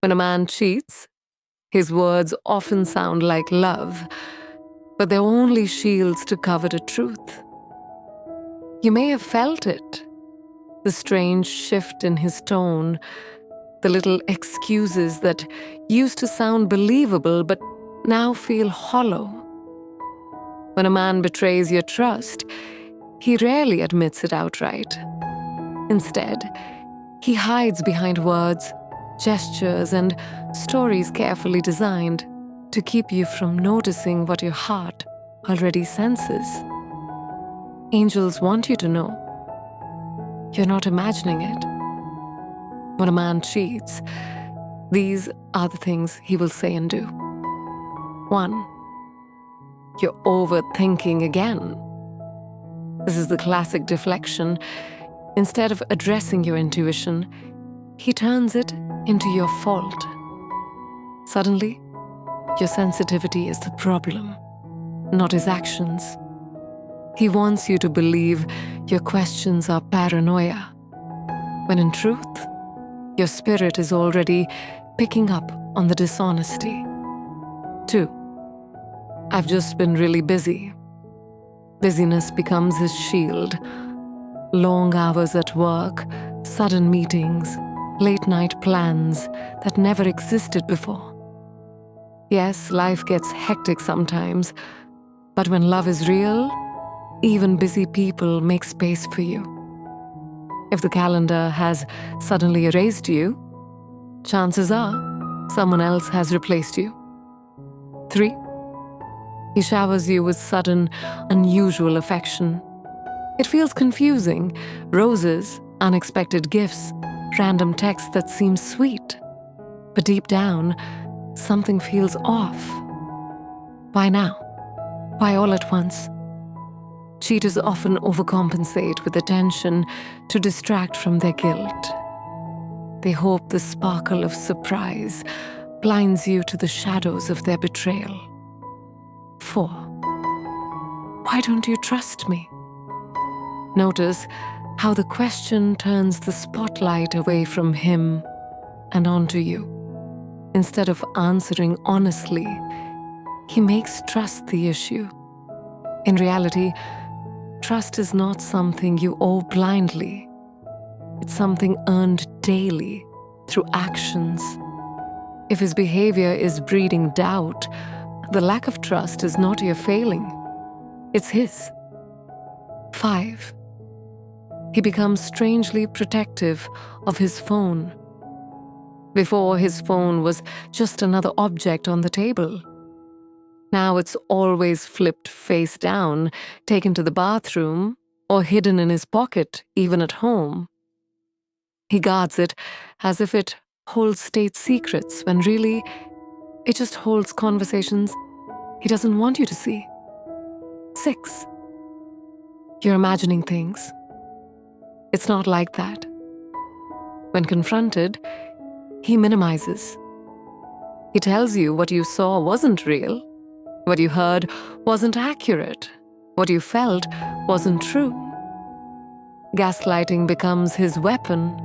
When a man cheats, his words often sound like love, but they're only shields to cover the truth. You may have felt it, the strange shift in his tone, the little excuses that used to sound believable but now feel hollow. When a man betrays your trust, he rarely admits it outright. Instead, he hides behind words, gestures, and stories carefully designed to keep you from noticing what your heart already senses. Angels want you to know you're not imagining it. When a man cheats, these are the things he will say and do. 1. You're overthinking again. This is the classic deflection. Instead of addressing your intuition, he turns it into your fault. Suddenly, your sensitivity is the problem, not his actions. He wants you to believe your questions are paranoia, when in truth, your spirit is already picking up on the dishonesty. 2. I've just been really busy. Busyness becomes his shield. Long hours at work, sudden meetings, late-night plans that never existed before. Yes, life gets hectic sometimes, but when love is real, even busy people make space for you. If the calendar has suddenly erased you, chances are someone else has replaced you. 3. He showers you with sudden, unusual affection. It feels confusing. Roses, unexpected gifts, random texts that seem sweet. But deep down, something feels off. Why now? Why all at once? Cheaters often overcompensate with attention to distract from their guilt. They hope the sparkle of surprise blinds you to the shadows of their betrayal. 4. Why don't you trust me? Notice how the question turns the spotlight away from him and onto you. Instead of answering honestly, he makes trust the issue. In reality, trust is not something you owe blindly. It's something earned daily through actions. If his behavior is breeding doubt, the lack of trust is not your failing. It's his. 5. He becomes strangely protective of his phone. Before, his phone was just another object on the table. Now it's always flipped face down, taken to the bathroom, or hidden in his pocket, even at home. He guards it as if it holds state secrets, when really, it just holds conversations he doesn't want you to see. 6. You're imagining things. It's not like that. When confronted, he minimizes. He tells you what you saw wasn't real, what you heard wasn't accurate, what you felt wasn't true. Gaslighting becomes his weapon,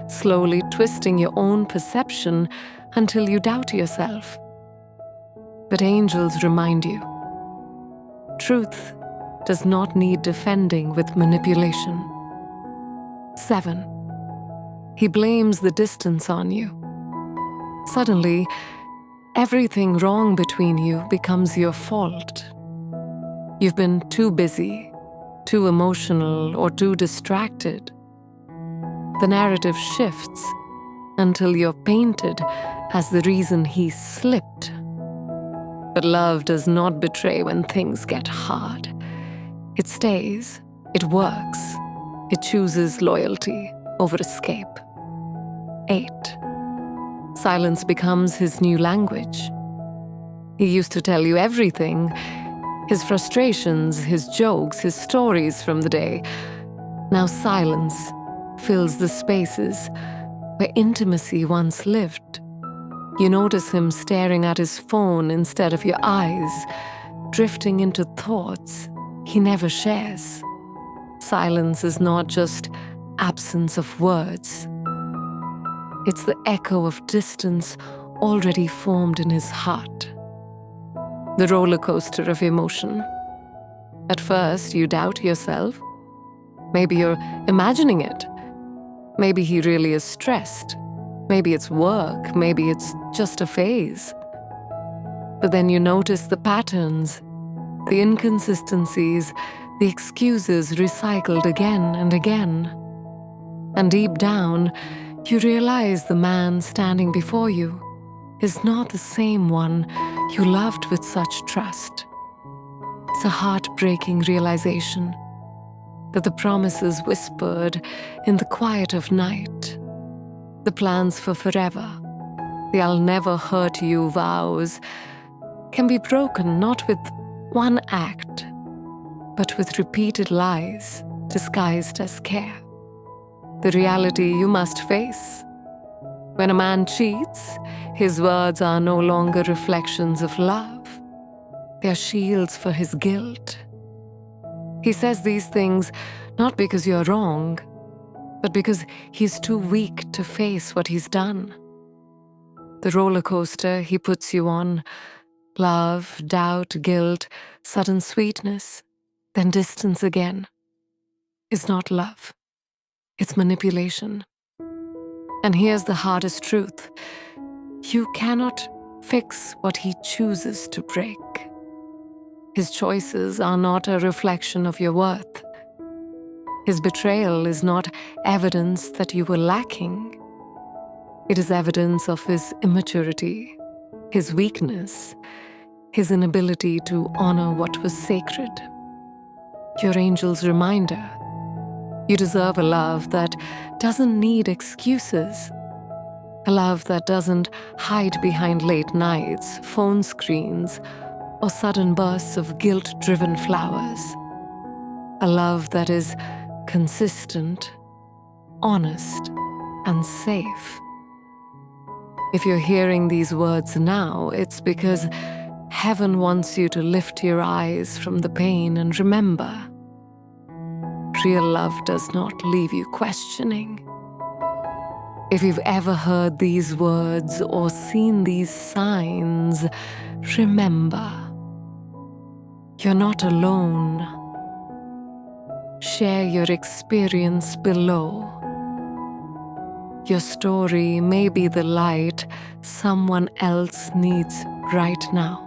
slowly twisting your own perception until you doubt yourself. But angels remind you, truth does not need defending with manipulation. 7. He blames the distance on you. Suddenly, everything wrong between you becomes your fault. You've been too busy, too emotional, or too distracted. The narrative shifts until you're painted as the reason he slipped. But love does not betray when things get hard. It stays, it works, it chooses loyalty over escape. 8. Silence becomes his new language. He used to tell you everything, his frustrations, his jokes, his stories from the day. Now silence fills the spaces where intimacy once lived. You notice him staring at his phone instead of your eyes, drifting into thoughts he never shares. Silence is not just absence of words. It's the echo of distance already formed in his heart. The roller coaster of emotion. At first, you doubt yourself. Maybe you're imagining it. Maybe he really is stressed. Maybe it's work. Maybe it's just a phase. But then you notice the patterns, the inconsistencies, the excuses recycled again and again. And deep down, you realize the man standing before you is not the same one you loved with such trust. It's a heartbreaking realization that the promises whispered in the quiet of night, the plans for forever, the I'll never hurt you vows, can be broken not with one act, but with repeated lies disguised as care. The reality you must face. When a man cheats, his words are no longer reflections of love. They are shields for his guilt. He says these things not because you're wrong, but because he's too weak to face what he's done. The roller coaster he puts you on, love, doubt, guilt, sudden sweetness, then distance again, is not love. It's manipulation. And here's the hardest truth. You cannot fix what he chooses to break. His choices are not a reflection of your worth. His betrayal is not evidence that you were lacking. It is evidence of his immaturity, his weakness, his inability to honor what was sacred. Your angel's reminder. You deserve a love that doesn't need excuses. A love that doesn't hide behind late nights, phone screens, or sudden bursts of guilt-driven flowers. A love that is consistent, honest, and safe. If you're hearing these words now, it's because heaven wants you to lift your eyes from the pain and remember, real love does not leave you questioning. If you've ever heard these words or seen these signs, remember, you're not alone. Share your experience below. Your story may be the light someone else needs right now.